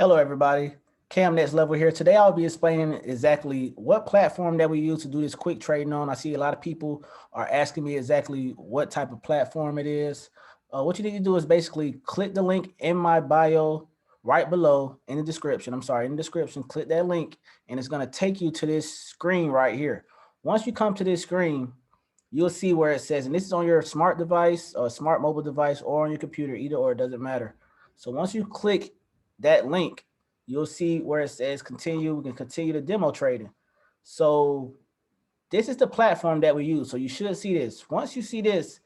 Hello, everybody. Cam Next Level here. Today, I'll be explaining exactly what platform that we use to do this quick trading on. I see a lot of people are asking me exactly what type of platform it is. What you need to do is basically click the link in my bio right below in the description. In the description, click that link and it's going to take you to this screen right here. Once you come to this screen, you'll see where it says, and this is on your smart device, or smart mobile device, or on your computer, either or, it doesn't matter. So once you click that link, you'll see where it says continue. We can continue the demo trading. So this is the platform that we use. So you should see this. Once you see this,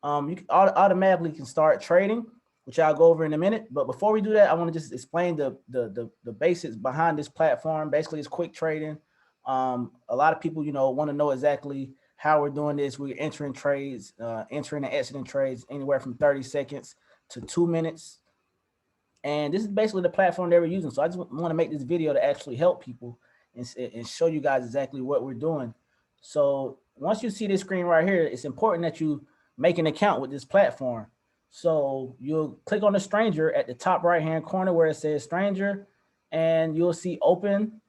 you automatically can start trading, which I'll go over in a minute. But before we do that, I want to just explain the basics behind this platform. Basically, it's quick trading. A lot of people, want to know exactly how we're doing this. We're entering trades, entering and exiting trades anywhere from 30 seconds to 2 minutes. And this is basically the platform they were using. So I just want to make this video to actually help people and show you guys exactly what we're doing. So once you see this screen right here, it's important that you make an account with this platform. So you'll click on the stranger at the top right-hand corner where it says stranger, and you'll see open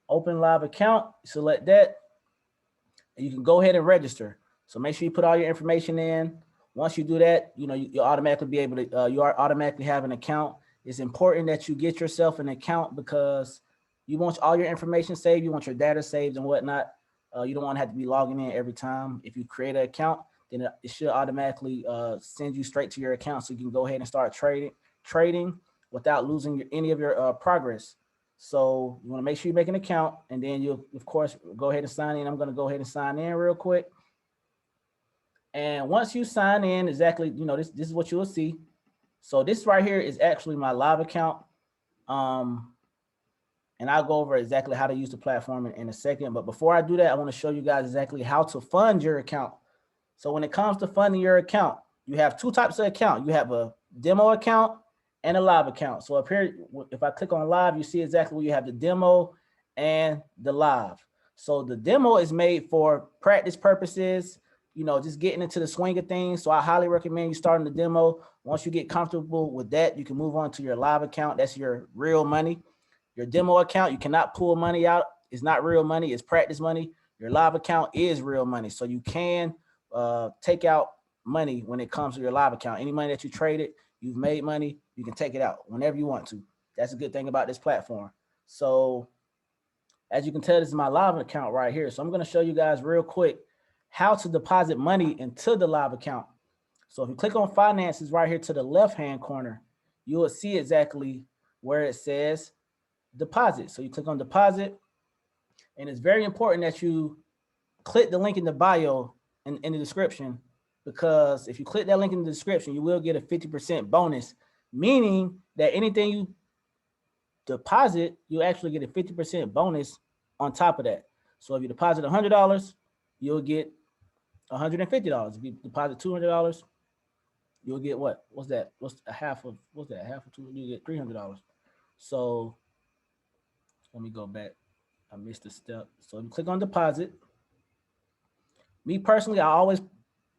live account. Select that, and you can go ahead and register. So make sure you put all your information in. Once you do that, you automatically be able to, you are automatically have an account. It's important that you get yourself an account because you want all your information saved. You want your data saved and whatnot. You don't want to have to be logging in every time. If you create an account, then it should automatically send you straight to your account so you can go ahead and start trading without losing any of your progress. So you want to make sure you make an account, and then you'll, of course, go ahead and sign in. I'm going to go ahead and sign in real quick. And once you sign in, exactly, this is what you'll see. So this right here is actually my live account. And I'll go over exactly how to use the platform in a second. But before I do that, I want to show you guys exactly how to fund your account. So when it comes to funding your account, you have two types of account. You have a demo account and a live account. So up here, if I click on live, you see exactly where you have the demo and the live. So the demo is made for practice purposes, just getting into the swing of things. So I highly recommend you starting the demo. Once you get comfortable with that, you can move on to your live account. That's your real money. Your demo account, you cannot pull money out. It's not real money. It's practice money. Your live account is real money. So you can take out money when it comes to your live account. Any money that you traded, you've made money, you can take it out whenever you want to. That's a good thing about this platform. So as you can tell, this is my live account right here. So I'm going to show you guys real quick how to deposit money into the live account. So if you click on finances right here to the left-hand corner, you will see exactly where it says deposit. So you click on deposit, and it's very important that you click the link in the bio in the description, because if you click that link in the description, you will get a 50% bonus, meaning that anything you deposit, you actually get a 50% bonus on top of that. So if you deposit $100, you'll get $150. If you deposit $200, you'll get what? What's that? What's a half of? What's that? Half of two? You get $300. So let me go back. I missed a step. So if you click on deposit, me personally, I always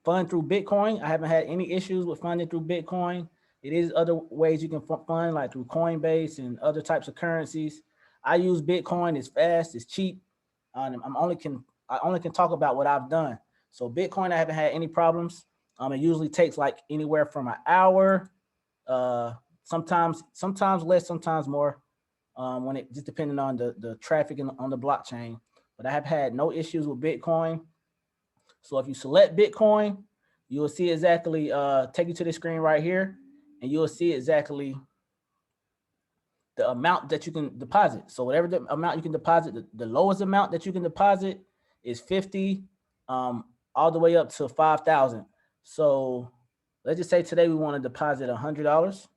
fund through Bitcoin. I haven't had any issues with funding through Bitcoin. It is other ways you can fund, like through Coinbase and other types of currencies. I use Bitcoin. It's fast. It's cheap. I only can talk about what I've done. So Bitcoin, I haven't had any problems. It usually takes like anywhere from an hour, sometimes less, sometimes more, when it just depending on the traffic on the blockchain. But I have had no issues with Bitcoin. So if you select Bitcoin, you will see exactly, take you to the screen right here, and you'll see exactly the amount that you can deposit. So whatever the amount you can deposit, the lowest amount that you can deposit is 50, all the way up to 5,000. So let's just say today we want to deposit $100.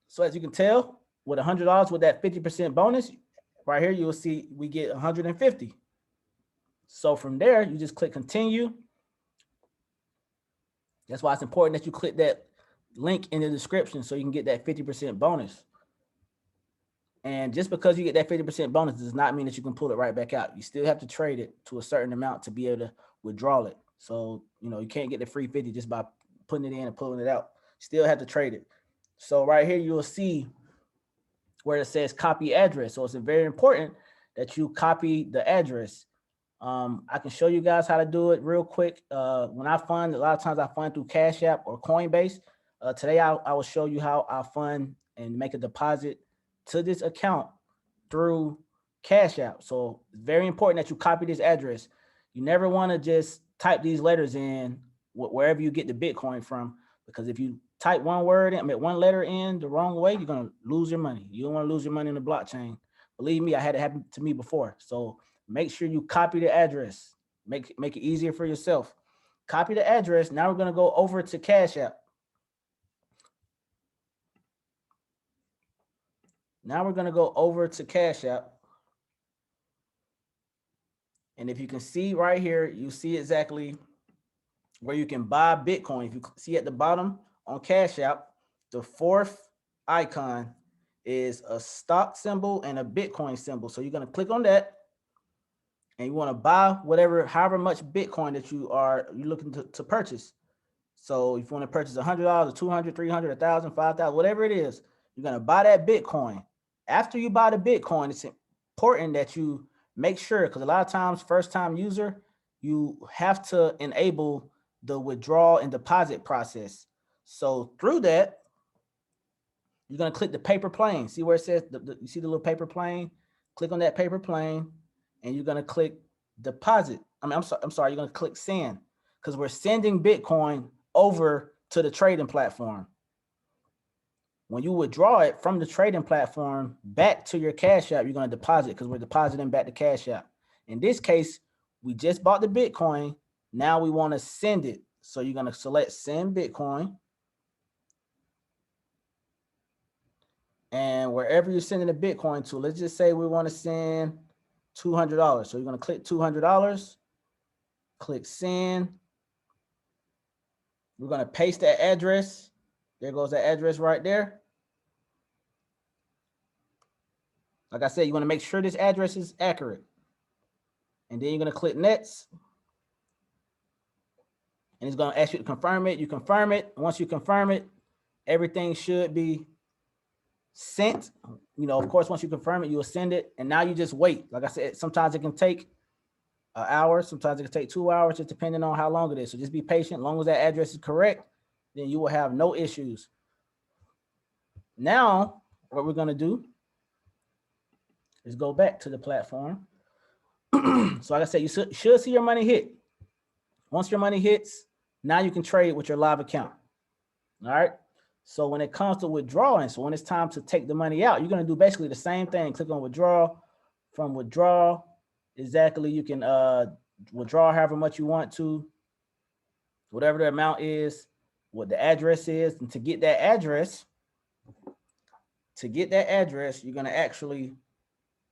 So as you can tell, with $100 with that 50% bonus, right here, you'll see we get 150. So from there, you just click continue. That's why it's important that you click that link in the description so you can get that 50% bonus. And just because you get that 50% bonus does not mean that you can pull it right back out. You still have to trade it to a certain amount to be able to withdraw it. So, you can't get the free 50 just by putting it in and pulling it out. Still have to trade it. So right here, you'll see where it says copy address. So it's very important that you copy the address. I can show you guys how to do it real quick. When I fund, a lot of times I fund through Cash App or Coinbase. Today, I will show you how I fund and make a deposit to this account through Cash App. So it's very important that you copy this address. You never want to just type these letters in wherever you get the Bitcoin from, because if you type one word in, one letter in the wrong way, you're going to lose your money. You don't want to lose your money in the blockchain. Believe me, I had it happen to me before. So make sure you copy the address. Make it easier for yourself. Copy the address. Now we're going to go over to Cash App. Now we're going to go over to Cash App. And if you can see right here, you see exactly where you can buy Bitcoin. If you see at the bottom on Cash App, the fourth icon is a stock symbol and a Bitcoin symbol. So you're going to click on that, and you want to buy however much Bitcoin that you're looking to purchase. So if you want to purchase $100, 200, 300, 1,000, 5,000, whatever it is, you're going to buy that Bitcoin. After you buy the Bitcoin, it's important that you make sure, because a lot of times, first time user, you have to enable the withdrawal and deposit process. So through that, you're going to click the paper plane. See where it says, you see the little paper plane? Click on that paper plane, and you're going to click deposit. I'm sorry, you're going to click send, because we're sending Bitcoin over to the trading platform. When you withdraw it from the trading platform back to your Cash App, you're going to deposit, because we're depositing back to Cash App. In this case, we just bought the Bitcoin. Now we want to send it. So you're going to select send Bitcoin. And wherever you're sending the Bitcoin to, let's just say we want to send $200. So you're going to click $200, click send. We're going to paste that address. There goes that address right there. Like I said, you want to make sure this address is accurate. And then you're going to click next. And it's going to ask you to confirm it. You confirm it. Once you confirm it, everything should be sent. Of course, once you confirm it, you'll send it. And now you just wait. Like I said, sometimes it can take an hour. Sometimes it can take 2 hours, just depending on how long it is. So just be patient. As long as that address is correct, then you will have no issues. Now, what we're going to do is go back to the platform. So like I said, you should see your money hit. Once your money hits, now you can trade with your live account. All right. So when it comes to withdrawing, so when it's time to take the money out, you're going to do basically the same thing. Click on withdraw. From withdraw, exactly, you can withdraw however much you want to, whatever the amount is, what the address is. And to get that address, you're going to actually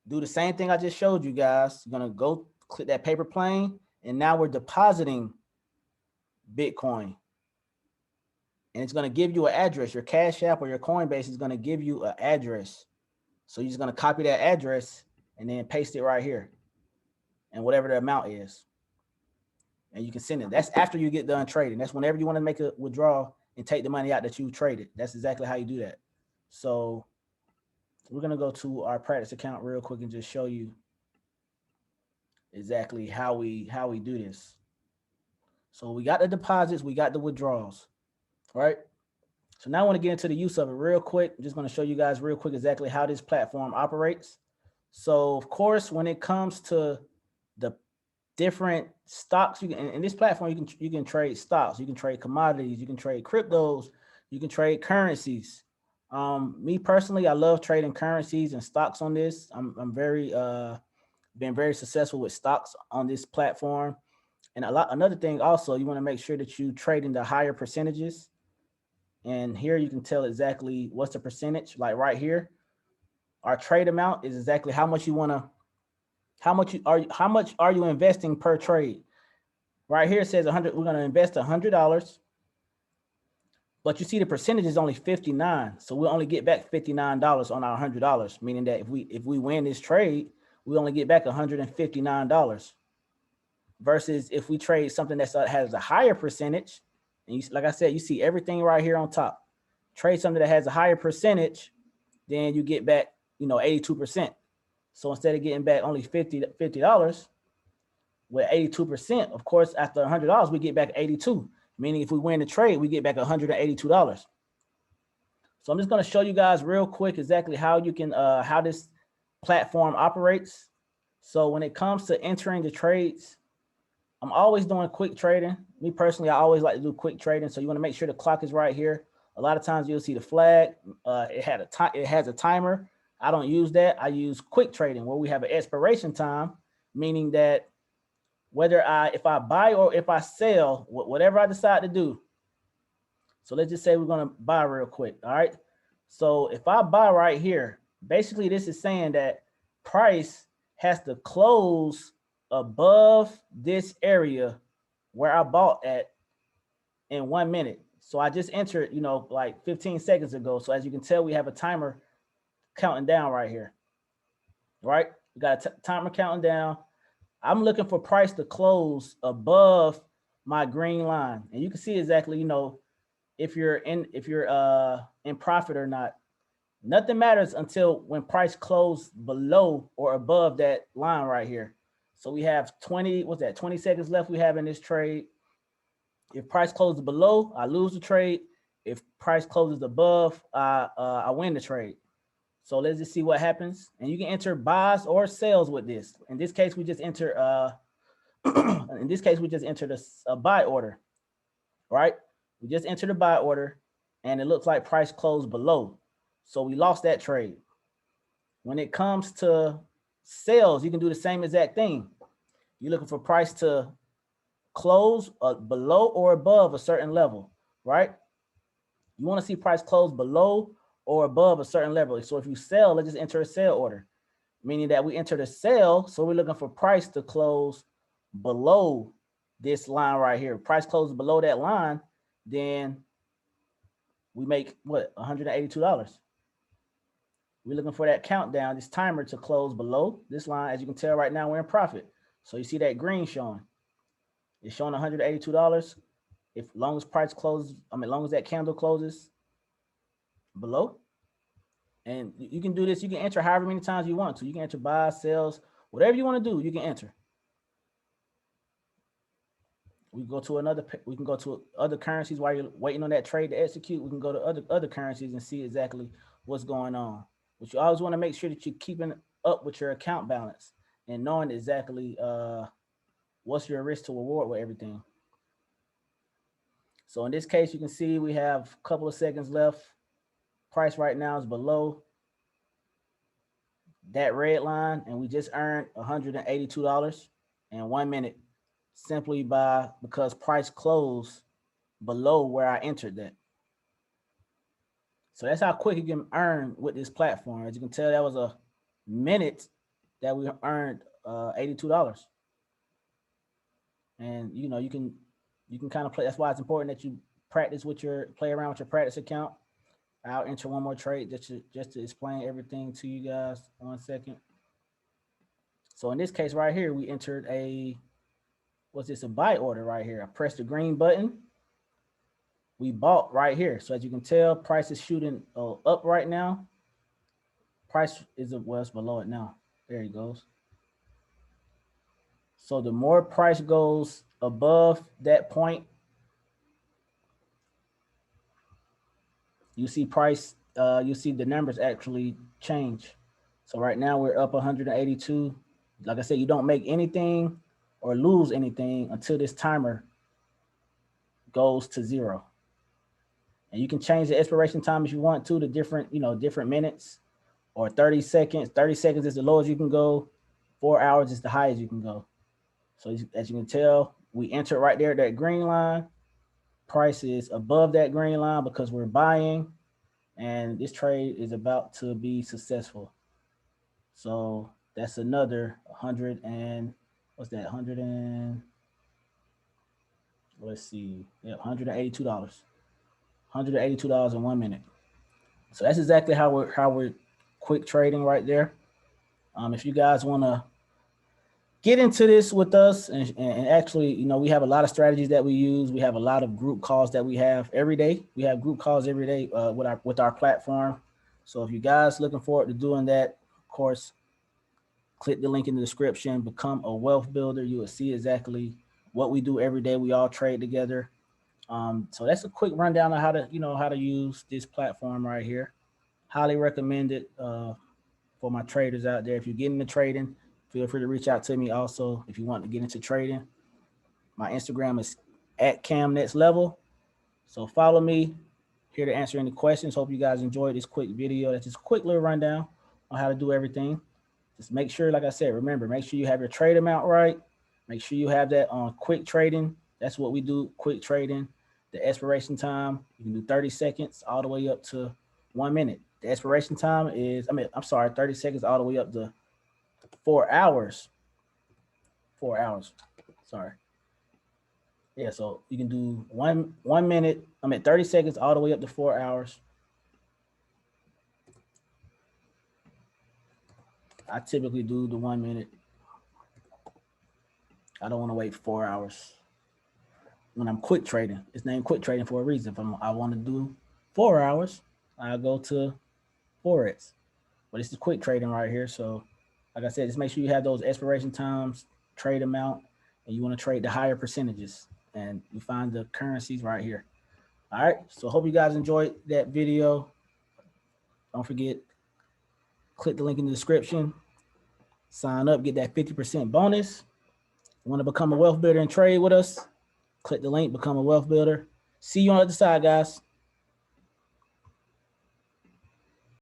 do the same thing I just showed you guys. You're going to go click that paper plane, and now we're depositing Bitcoin. And it's going to give you an address. Your Cash App or your Coinbase is going to give you an address. So you're just going to copy that address and then paste it right here, and whatever the amount is. And you can send it. That's after you get done trading. That's whenever you want to make a withdrawal and take the money out that you traded. That's exactly how you do that. So we're going to go to our practice account real quick and just show you exactly how we do this. So we got the deposits, we got the withdrawals, right? So now I want to get into the use of it real quick. I'm just going to show you guys real quick exactly how this platform operates. So of course, when it comes to the different stocks, you can, in this platform, you can trade stocks, you can trade commodities, you can trade cryptos, you can trade currencies. Me personally, I love trading currencies and stocks on this. I'm very been very successful with stocks on this platform. And another thing also, you want to make sure that you trade in the higher percentages. And here you can tell exactly what's the percentage. Like right here, our trade amount is exactly how much you want to, how much are you investing per trade? Right here it says 100. We're going to invest $100, but you see the percentage is only 59. So we'll only get back $59 on our $100, meaning that if we win this trade, we only get back $159. Versus if we trade something that has a higher percentage, and like I said, you see everything right here on top. trade something that has a higher percentage, then you get back, 82%. So instead of getting back only $50, with 82%, of course, after $100, we get back 82, meaning if we win the trade, we get back $182. So I'm just going to show you guys real quick exactly how you can, how this platform operates. So when it comes to entering the trades, I'm always doing quick trading. Me personally, I always like to do quick trading. So you want to make sure the clock is right here. A lot of times you'll see the flag. It has a timer. I don't use that. I use quick trading where we have an expiration time, meaning that if I buy or if I sell, whatever I decide to do. So let's just say we're going to buy real quick. All right. So if I buy right here, basically this is saying that price has to close above this area where I bought at in 1 minute. So I just entered, like 15 seconds ago. So as you can tell, we have a timer counting down right here. Right? We got a timer counting down. I'm looking for price to close above my green line. And you can see exactly, if you're in profit or not. Nothing matters until when price closes below or above that line right here. So we have 20 seconds left we have in this trade. If price closes below, I lose the trade. If price closes above, I win the trade. So let's just see what happens. And you can enter buys or sells with this. In this case, we just enter a buy order, right? We just entered a buy order and it looks like price closed below. So we lost that trade. When it comes to sales, you can do the same exact thing. You're looking for price to close below or above a certain level, right? You want to see price close below or above a certain level. So if you sell, let's just enter a sell order, meaning that we entered a sell. So we're looking for price to close below this line right here. Price closes below that line, then we make what? $182. We're looking for that countdown, this timer to close below this line. As you can tell right now, we're in profit. So you see that green showing. It's showing $182. If long as price closes, long as that candle closes below. And you can do this. You can enter however many times you want to. You can enter buys, sells, whatever you want to do, you can enter. We can go to other currencies while you're waiting on that trade to execute. We can go to other currencies and see exactly what's going on. But you always want to make sure that you're keeping up with your account balance and knowing exactly what's your risk to reward with everything. So in this case, you can see we have a couple of seconds left. Price right now is below that red line, and we just earned $182 in 1 minute simply because price closed below where I entered that. So that's how quick you can earn with this platform. As you can tell, that was a minute that we earned $82. And you can kind of play. That's why it's important that you play around with your practice account. I'll enter one more trade just to explain everything to you guys. 1 second. So in this case right here, we entered a buy order right here. I pressed the green button. We bought right here. So as you can tell, price is shooting up right now. Price is it's below it now. There he goes. So the more price goes above that point, you see you see the numbers actually change. So right now we're up 182. Like I said, you don't make anything or lose anything until this timer goes to 0. And you can change the expiration time if you want to different minutes or 30 seconds. 30 seconds is the lowest you can go. 4 hours is the highest you can go. So as you can tell, we entered right there, that green line. Price is above that green line because we're buying, and this trade is about to be successful. So that's another 100 and what's that? 100 and let's see. Yeah, $182. $182 in 1 minute. So that's exactly how we're quick trading right there. If you guys want to get into this with us. And actually, you know, we have a lot of strategies that we use. We have a lot of group calls that we have every day. We have group calls every day with our platform. So if you guys looking forward to doing that, of course, click the link in the description, become a wealth builder. You will see exactly what we do every day. We all trade together. So that's a quick rundown of how to, you know, how to use this platform right here. Highly recommend it for my traders out there. If you're getting into trading, feel free to reach out to me. Also, if you want to get into trading, my Instagram is at CamNextLevel. So follow me. Here to answer any questions. Hope you guys enjoyed this quick video. That's just a quick little rundown on how to do everything. Just make sure, like I said, remember, make sure you have your trade amount right. Make sure you have that on quick trading. That's what we do, quick trading. The expiration time, you can do 30 seconds all the way up to 1 minute. The expiration time is, 30 seconds all the way up to 4 hours. 4 hours. Sorry. Yeah, so you can do 1 minute, 30 seconds all the way up to 4 hours. I typically do the 1 minute. I don't want to wait 4 hours. When I'm quick trading, it's named quick trading for a reason. If I want to do 4 hours, I go to Forex. But this is quick trading right here. So like I said, just make sure you have those expiration times, trade amount, and you want to trade the higher percentages. And you find the currencies right here. All right. So hope you guys enjoyed that video. Don't forget, click the link in the description. Sign up, get that 50% bonus. You want to become a wealth builder and trade with us? Click the link, become a wealth builder. See you on the other side, guys.